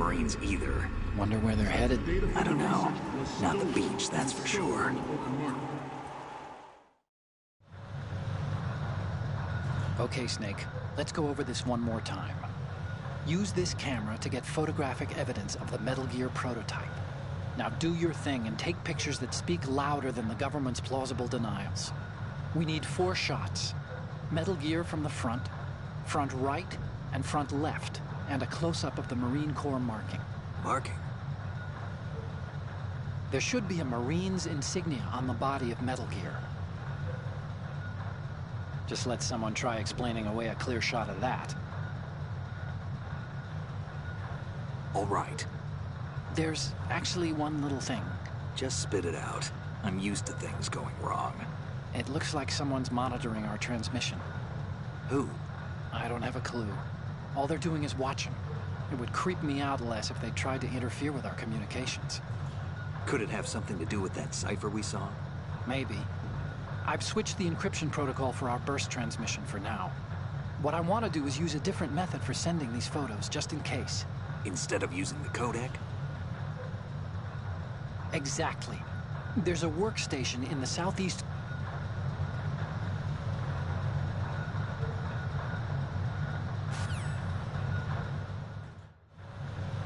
Marines either. Wonder where they're headed? I don't know. Not the beach, that's for sure. Okay, Snake. Let's go over this one more time. Use this camera to get photographic evidence of the Metal Gear prototype. Now do your thing and take pictures that speak louder than the government's plausible denials. We need 4 shots. Metal Gear from the front right, and front left, and a close-up of the Marine Corps marking. Marking? There should be a Marine's insignia on the body of Metal Gear. Just let someone try explaining away a clear shot of that. All right. There's actually one little thing. Just spit it out. I'm used to things going wrong. It looks like someone's monitoring our transmission. Who? I don't have a clue. All they're doing is watching. It would creep me out less if they tried to interfere with our communications. Could it have something to do with that cipher we saw? Maybe. I've switched the encryption protocol for our burst transmission for now. What I want to do is use a different method for sending these photos, just in case. Instead of using the codec? Exactly. There's a workstation in the southeast...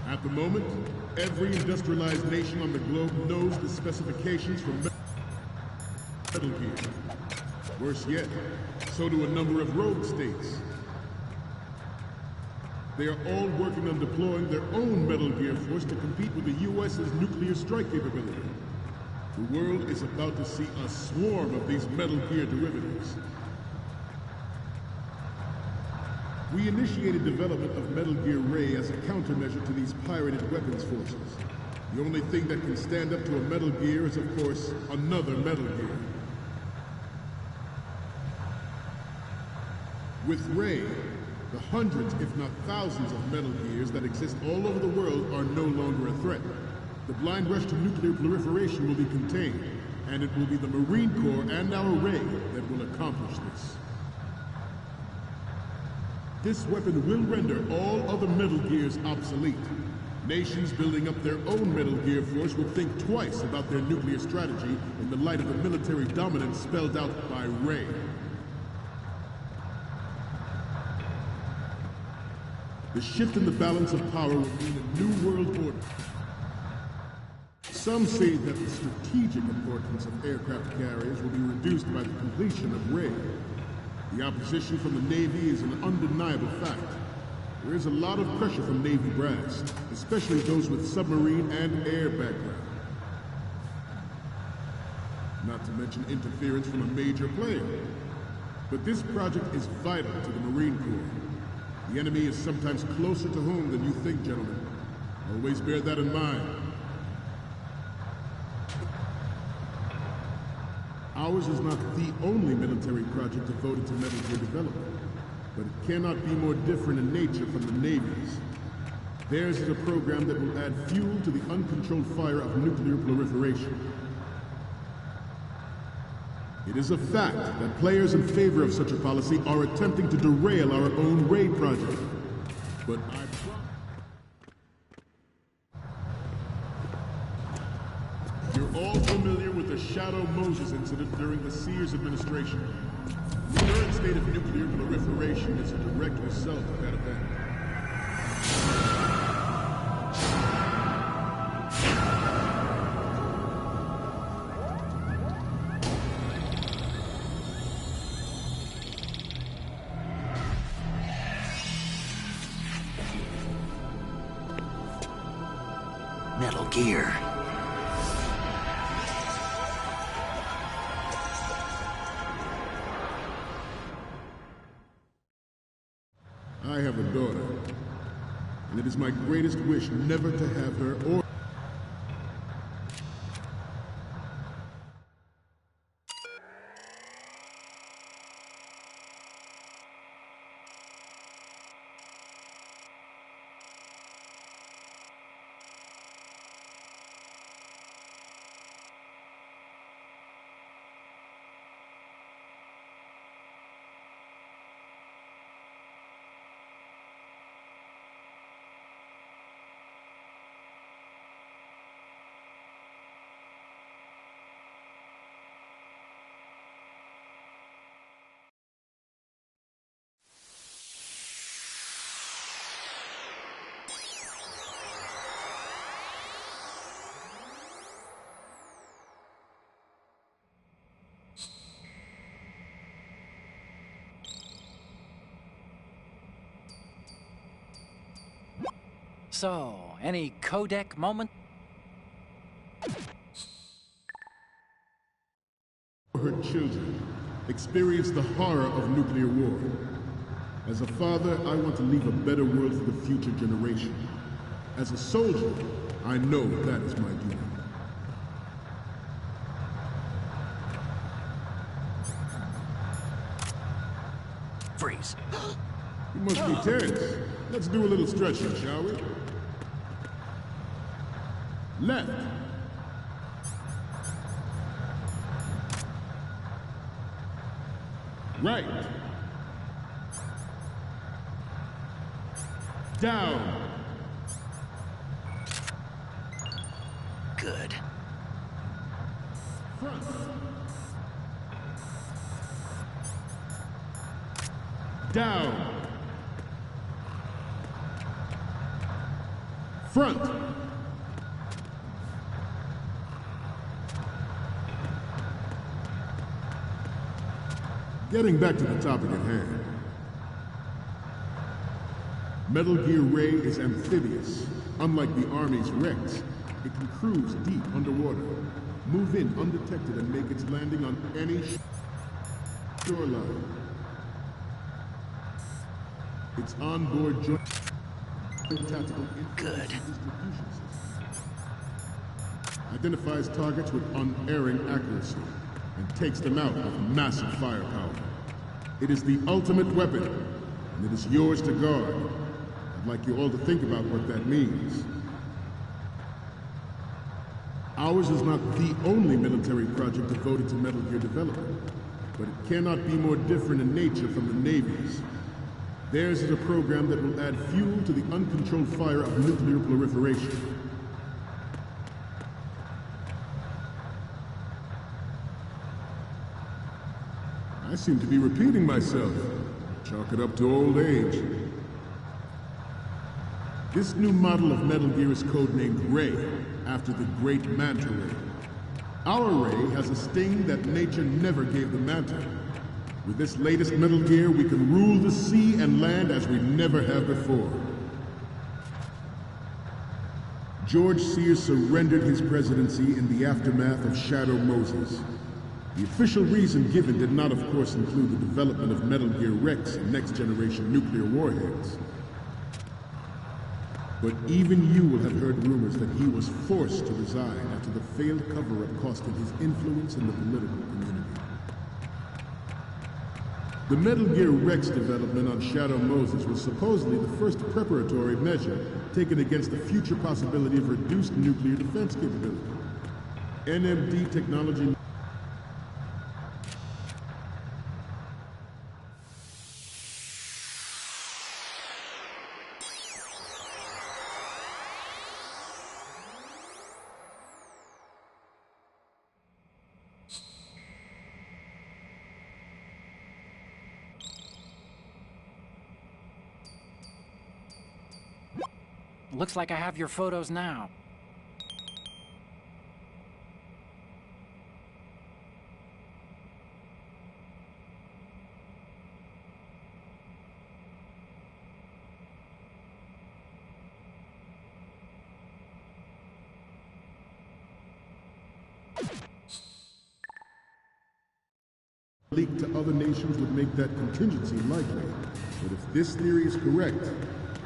At the moment, every industrialized nation on the globe knows the specifications for Metal Gear. Worse yet, so do a number of rogue states. They are all working on deploying their own Metal Gear force to compete with the U.S.'s nuclear strike capability. The world is about to see a swarm of these Metal Gear derivatives. We initiated development of Metal Gear Ray as a countermeasure to these pirated weapons forces. The only thing that can stand up to a Metal Gear is, of course, another Metal Gear. With Ray, the hundreds, if not thousands, of Metal Gears that exist all over the world are no longer a threat. The blind rush to nuclear proliferation will be contained, and it will be the Marine Corps and our Ray that will accomplish this. This weapon will render all other Metal Gears obsolete. Nations building up their own Metal Gear force will think twice about their nuclear strategy in the light of the military dominance spelled out by Ray. The shift in the balance of power will mean a new world order. Some say that the strategic importance of aircraft carriers will be reduced by the completion of Ray. The opposition from the Navy is an undeniable fact. There is a lot of pressure from Navy brass, especially those with submarine and air background. Not to mention interference from a major player. But this project is vital to the Marine Corps. The enemy is sometimes closer to home than you think, gentlemen. Always bear that in mind. Ours is not the only military project devoted to Metal Gear development, but it cannot be more different in nature from the Navy's. Theirs is a program that will add fuel to the uncontrolled fire of nuclear proliferation. It is a fact that players in favor of such a policy are attempting to derail our own Ray project. But you're all familiar with the Shadow Moses incident during the Sears administration. The current state of nuclear proliferation is a direct result of that event. Metal Gear. I have a daughter, and it is my greatest wish never to have her or So, any codec moment? Her children experience the horror of nuclear war. As a father, I want to leave a better world for the future generation. As a soldier, I know that is my duty. Freeze. You must be tense. Let's do a little stretching, shall we? Left. Right. Down. Good. Front. Down. Front. Getting back to the topic at hand. Metal Gear Ray is amphibious. Unlike the Army's Rex, it can cruise deep underwater, move in undetected, and make its landing on any shoreline. Its onboard joint tactical Good. distribution system identifies targets with unerring accuracy and takes them out with massive firepower. It is the ultimate weapon, and it is yours to guard. I'd like you all to think about what that means. Ours is not the only military project devoted to Metal Gear development, but it cannot be more different in nature from the Navy's. Theirs is a program that will add fuel to the uncontrolled fire of nuclear proliferation. I seem to be repeating myself. Chalk it up to old age. This new model of Metal Gear is codenamed Ray, after the great Manta Ray. Our Ray has a sting that nature never gave the Manta. With this latest Metal Gear, we can rule the sea and land as we never have before. George Sears surrendered his presidency in the aftermath of Shadow Moses. The official reason given did not, of course, include the development of Metal Gear Rex and next-generation nuclear warheads. But even you will have heard rumors that he was forced to resign after the failed cover-up costing his influence in the political community. The Metal Gear Rex development on Shadow Moses was supposedly the first preparatory measure taken against the future possibility of reduced nuclear defense capability. NMD technology Looks like I have your photos now. leak to other nations would make that contingency likely. But if this theory is correct,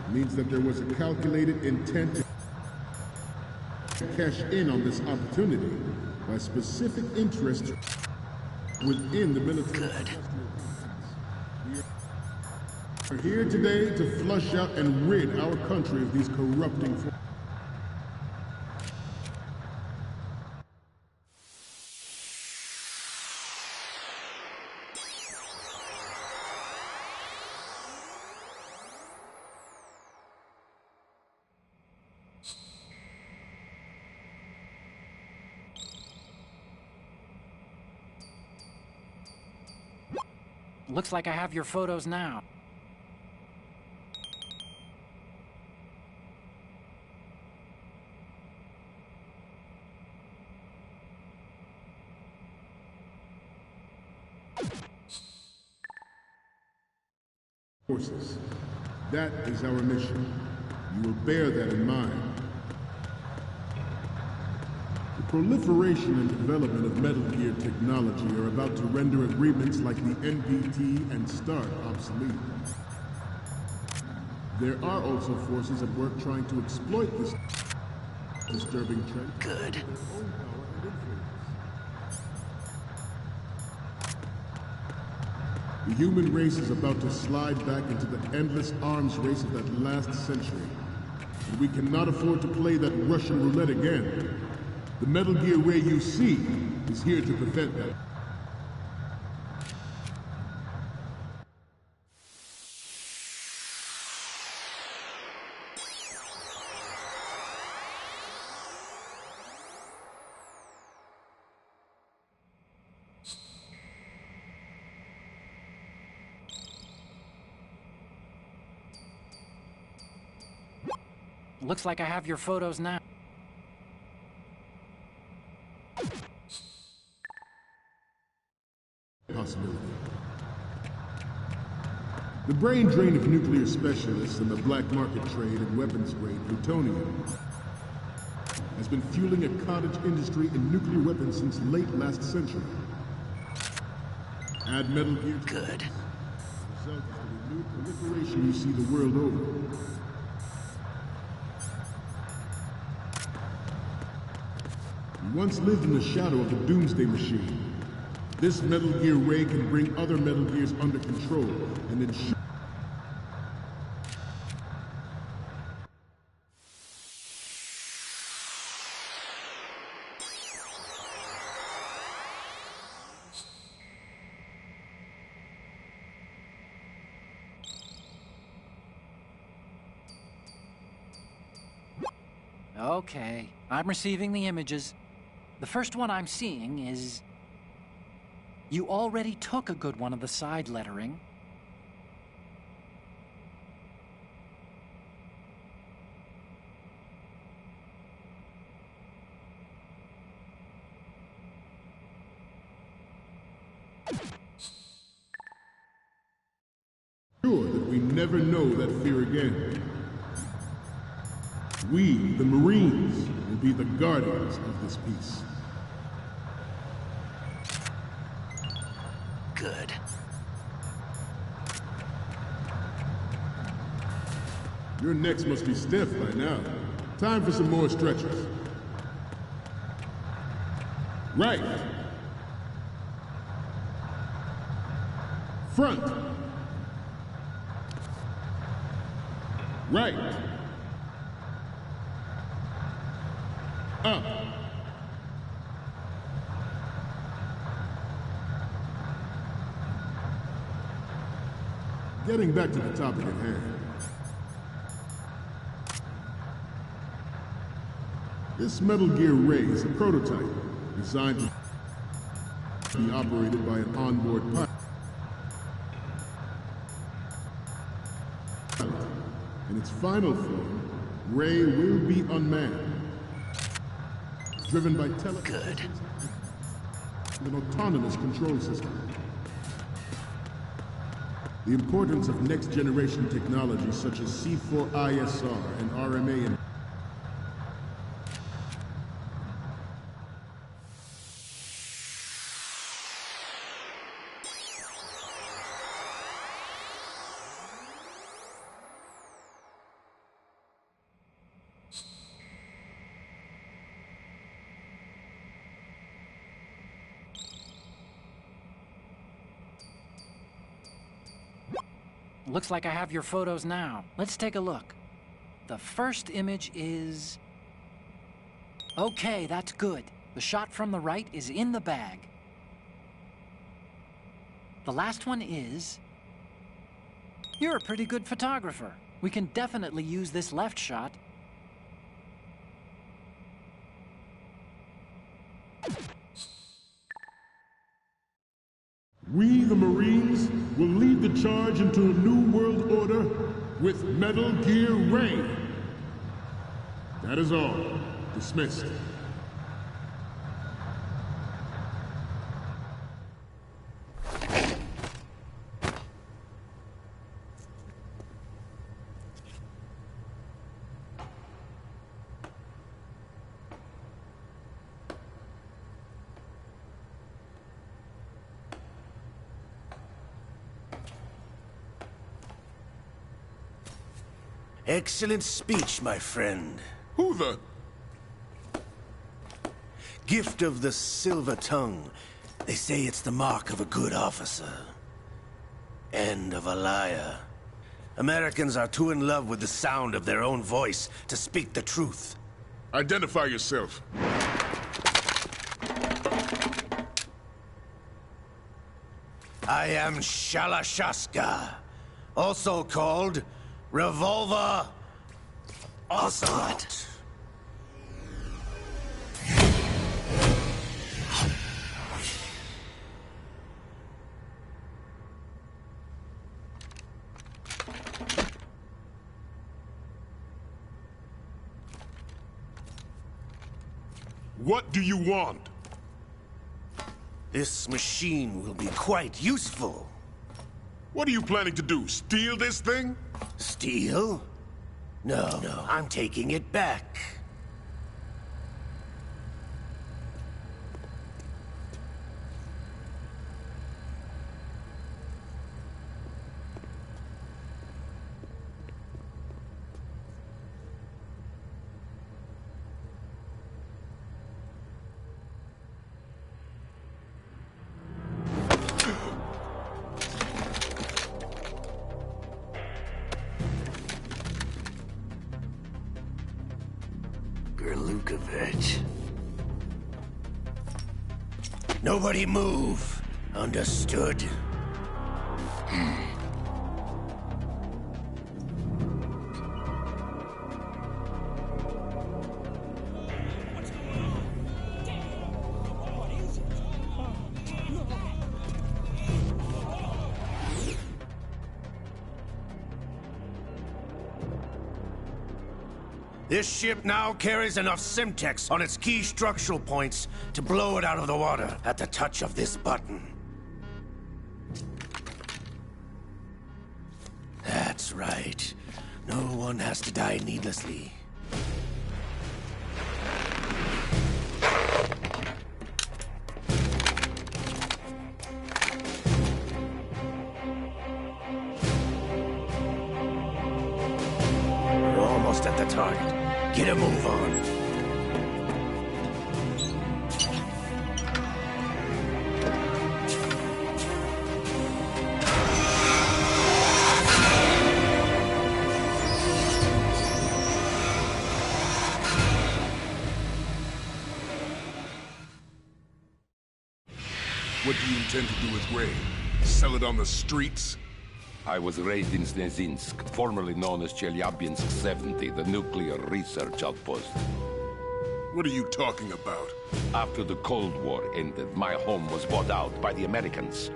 it means that there was a calculated intent to cash in on this opportunity by specific interests within the military. Good. We are here today to flush out and rid our country of these corrupting forces. Looks like I have your photos now. Forces. That is our mission. You will bear that in mind. The proliferation and development of Metal Gear technology are about to render agreements like the NPT and START obsolete. There are also forces at work trying to exploit this disturbing trend. Good. The human race is about to slide back into the endless arms race of that last century. And we cannot afford to play that Russian roulette again. The Metal Gear Ray you see is here to prevent that. Looks like I have your photos now. Possibility. The brain drain of nuclear specialists and the black market trade in weapons-grade plutonium has been fueling a cottage industry in nuclear weapons since late last century. Add Metal Gear. Good. The result is the renewed proliferation you see the world over. You once lived in the shadow of the Doomsday Machine. This Metal Gear Ray can bring other Metal Gears under control and ensure... Okay, I'm receiving the images. The first one I'm seeing is... You already took a good one of the side lettering. Sure that we never know that fear again. We, the Marines, will be the guardians of this peace. Good. Your necks must be stiff by now. Time for some more stretches. Right. Front. Right. Up. Getting back to the topic at hand. This Metal Gear Ray is a prototype designed to be operated by an onboard pilot. In its final form, Ray will be unmanned. Driven by Good. an autonomous control system. The importance of next-generation technology such as C4ISR and RMA and Looks like I have your photos now. Let's take a look. The first image is... Okay, that's good. The shot from the right is in the bag. The last one is... You're a pretty good photographer. We can definitely use this left shot. we, the Marines, will lead the charge into a new world order with Metal Gear Ray. That is all. Dismissed. Excellent speech, my friend. Who the... Gift of the silver tongue. They say it's the mark of a good officer. And of a liar. Americans are too in love with the sound of their own voice to speak the truth. Identify yourself. I am Shalashaska, also called Revolver Ocelot. What do you want? This machine will be quite useful. What are you planning to do? Steal this thing? Steal? No, I'm taking it back. Nobody move. Understood? This ship now carries enough Simtex on its key structural points to blow it out of the water at the touch of this button. That's right. No one has to die needlessly. We're almost at the target. Get a move on. What do you intend to do with Ray? Sell it on the streets? I was raised in Snezinsk, formerly known as Chelyabinsk 70, the nuclear research outpost. What are you talking about? After the Cold War ended, my home was bought out by the Americans.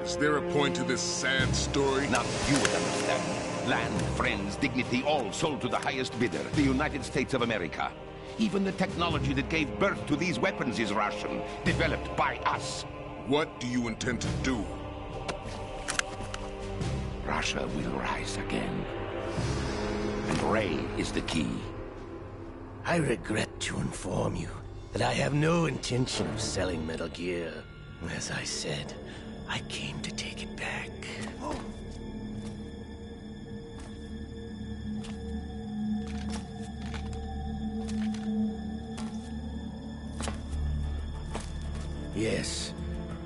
Is there a point to this sad story? Now you would understand. Land, friends, dignity, all sold to the highest bidder, the United States of America. Even the technology that gave birth to these weapons is Russian, developed by us. What do you intend to do? Russia will rise again. And Ray is the key. I regret to inform you that I have no intention of selling Metal Gear. As I said, I came to take it back. Yes,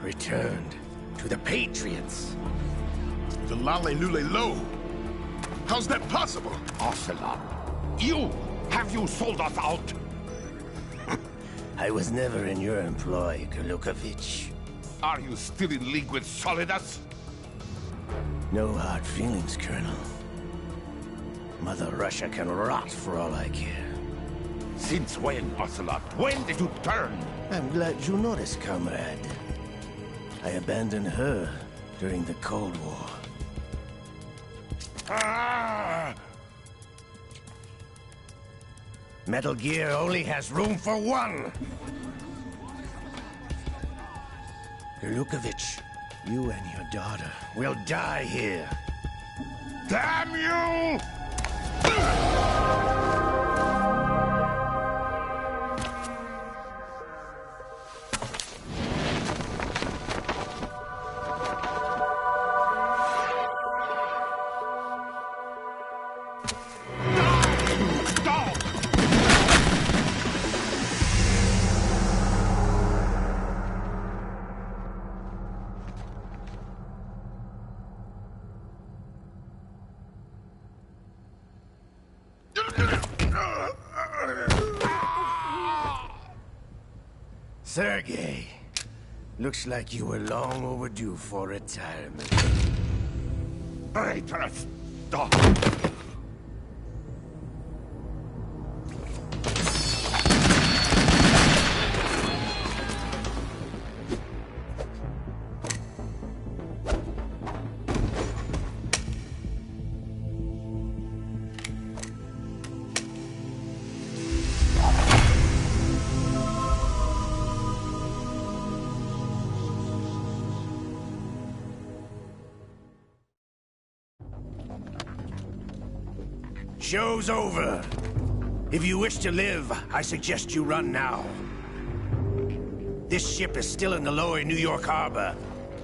returned to the Patriots. The Lale Lule Lo? How's that possible? Ocelot, have you sold us out? I was never in your employ, Gurlukovich. Are you still in league with Solidus? No hard feelings, Colonel. Mother Russia can rot for all I care. Since when, Ocelot? When did you turn? I'm glad you noticed, comrade. I abandoned her during the Cold War. Metal Gear only has room for one! Gurlukovich, you and your daughter will die here. Damn you! Sergei, looks like you were long overdue for retirement. Traitors! Stop! Show's over. If you wish to live, I suggest you run now. This ship is still in the lower New York harbor.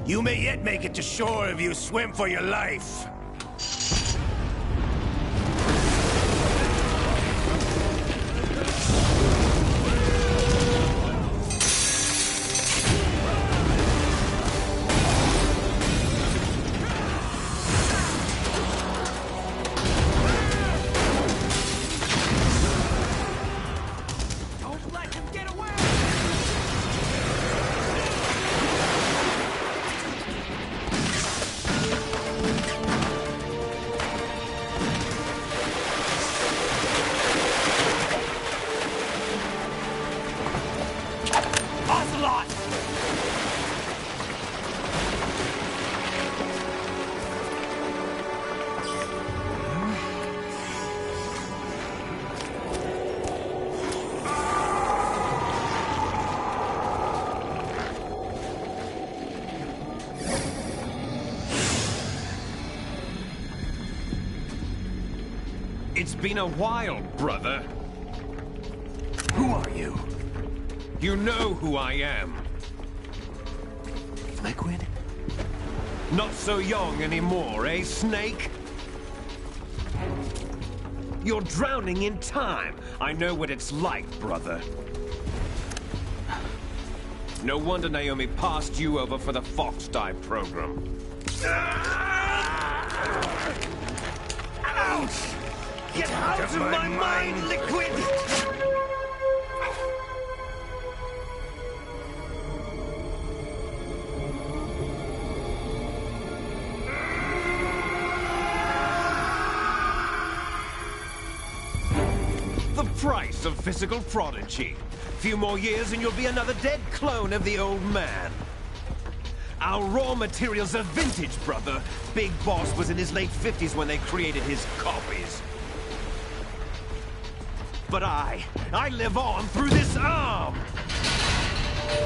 You may yet make it to shore if you swim for your life. It's been a while, brother. Who are you? You know who I am. Liquid? Not so young anymore, eh, Snake? You're drowning in time. I know what it's like, brother. No wonder Naomi passed you over for the Fox Dive program. Ouch! Get out of my mind, Liquid! The price of physical prodigy. Few more years and you'll be another dead clone of the old man. Our raw materials are vintage, brother. Big Boss was in his late 50s when they created his copies. But I live on through this arm!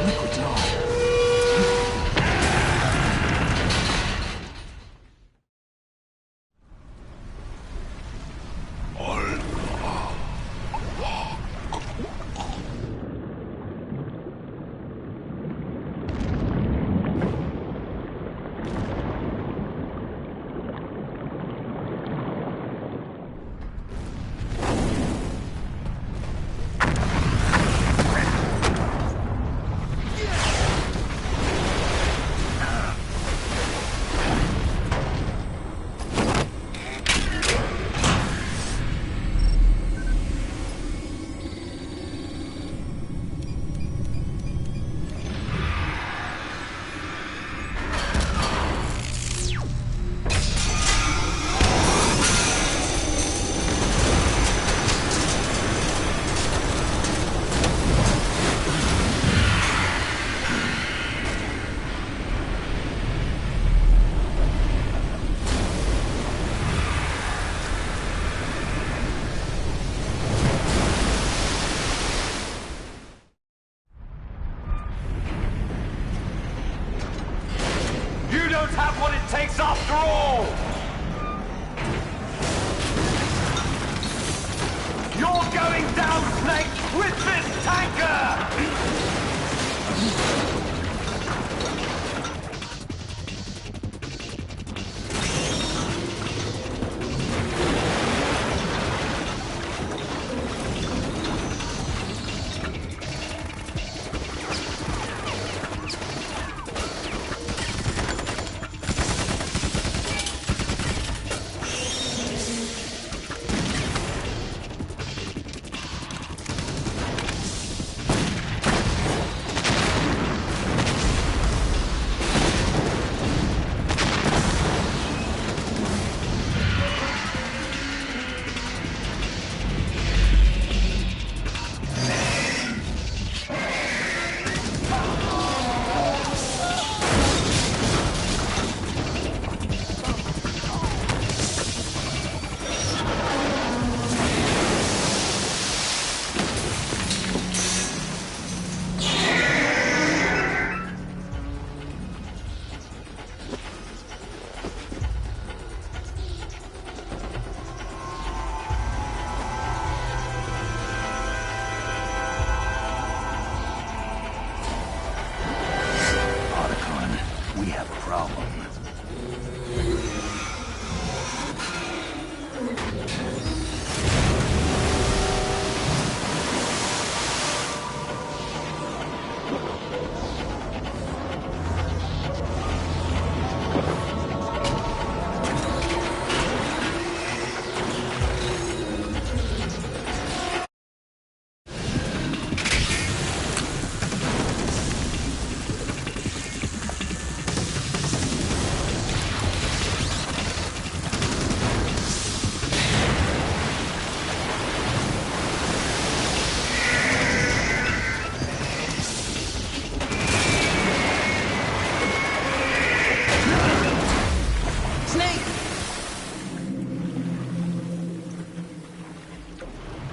Liquid's on. You don't have what it takes after all! You're going down, Snake, with this tanker!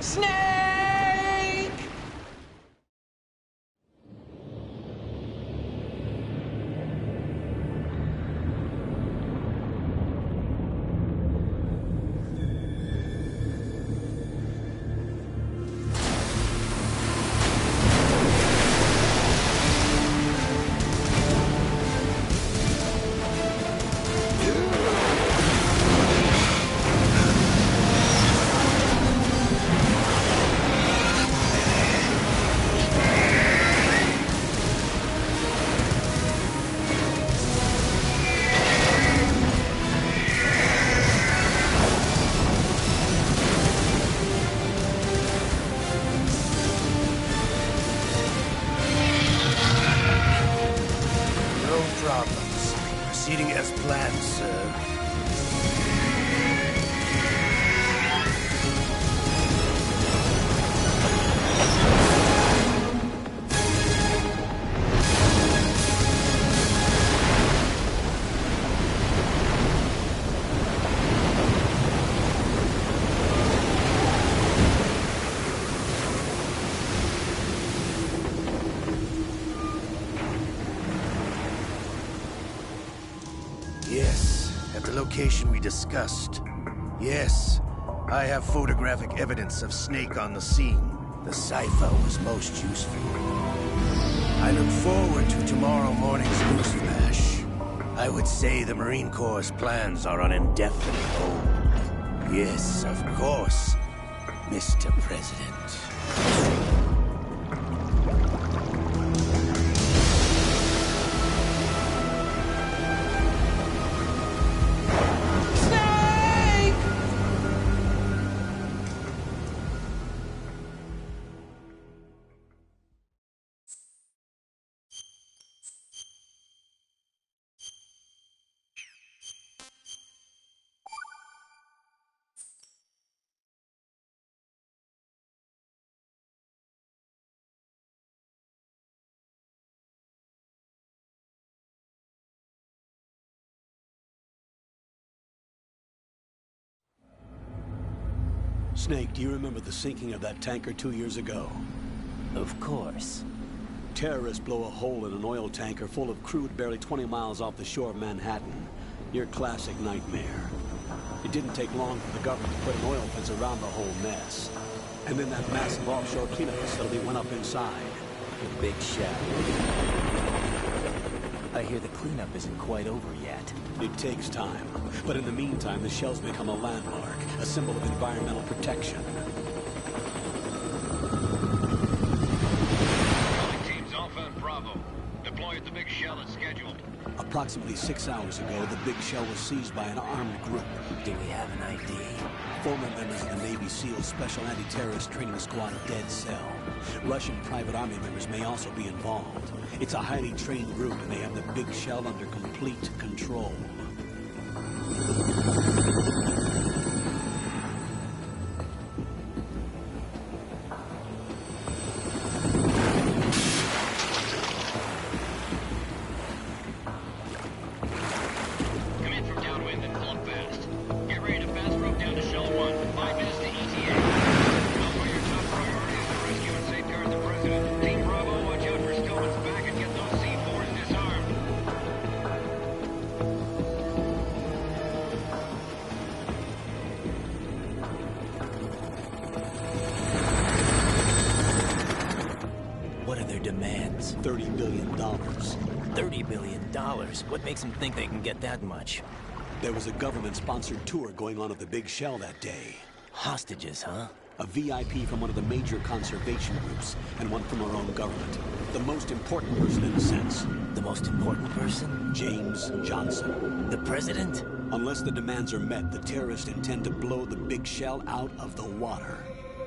Snake! No problems. Proceeding as planned, sir. Yes, at the location we discussed. Yes, I have photographic evidence of Snake on the scene. The cipher was most useful. I look forward to tomorrow morning's news flash. I would say the Marine Corps' plans are on indefinite hold. Yes, of course, Mr. President. Snake, do you remember the sinking of that tanker 2 years ago? Of course. Terrorists blow a hole in an oil tanker full of crude barely 20 miles off the shore of Manhattan. Your classic nightmare. It didn't take long for the government to put an oil fence around the whole mess. And then that massive offshore cleanup facility went up inside. The big shell. I hear the cleanup isn't quite over yet. It takes time. But in the meantime, the shell's become a landmark, a symbol of environmental protection. Teams Alpha and Bravo. Deploy at the big shell as scheduled. Approximately 6 hours ago, the big shell was seized by an armed group. Do we have an ID? Former members of the Navy SEAL Special Anti-Terrorist Training Squad Dead Cell. Russian private army members may also be involved. It's a highly trained group, and they have the big shell under complete control. Come in from downwind and pull up fast. Get ready to fast rope down to Shell 1. 5 minutes to ETA. Alpha, your top priority is to rescue and safeguard the President. Team Bravo, watch out for Stillman's back and get those C4s disarmed. What are their demands? $30 billion. $30 billion? What makes them think they can get that much? There was a government-sponsored tour going on at the big shell that day. Hostages, huh? A VIP from one of the major conservation groups, and one from our own government. The most important person in a sense. The most important person? James Johnson. The president? Unless the demands are met, the terrorists intend to blow the big shell out of the water.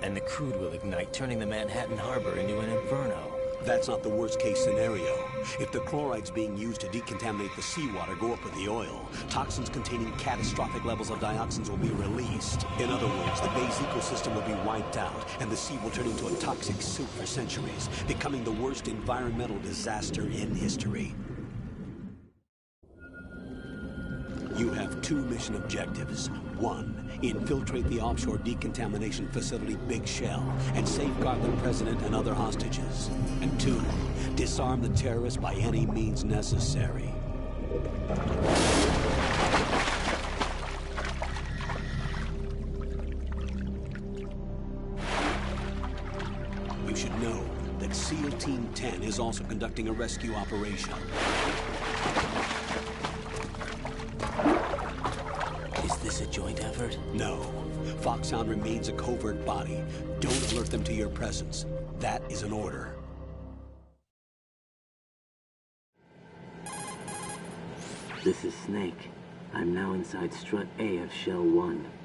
And the crude will ignite, turning the Manhattan Harbor into an inferno. That's not the worst-case scenario. If the chlorides being used to decontaminate the seawater go up with the oil, toxins containing catastrophic levels of dioxins will be released. In other words, the bay's ecosystem will be wiped out, and the sea will turn into a toxic soup for centuries, becoming the worst environmental disaster in history. You have 2 mission objectives. 1, infiltrate the offshore decontamination facility Big Shell and safeguard the president and other hostages. And 2, disarm the terrorists by any means necessary. You should know that SEAL Team 10 is also conducting a rescue operation. Is this a joint effort? No. Foxhound remains a covert body. Don't alert them to your presence. That is an order. This is Snake. I'm now inside Strut A of Shell 1.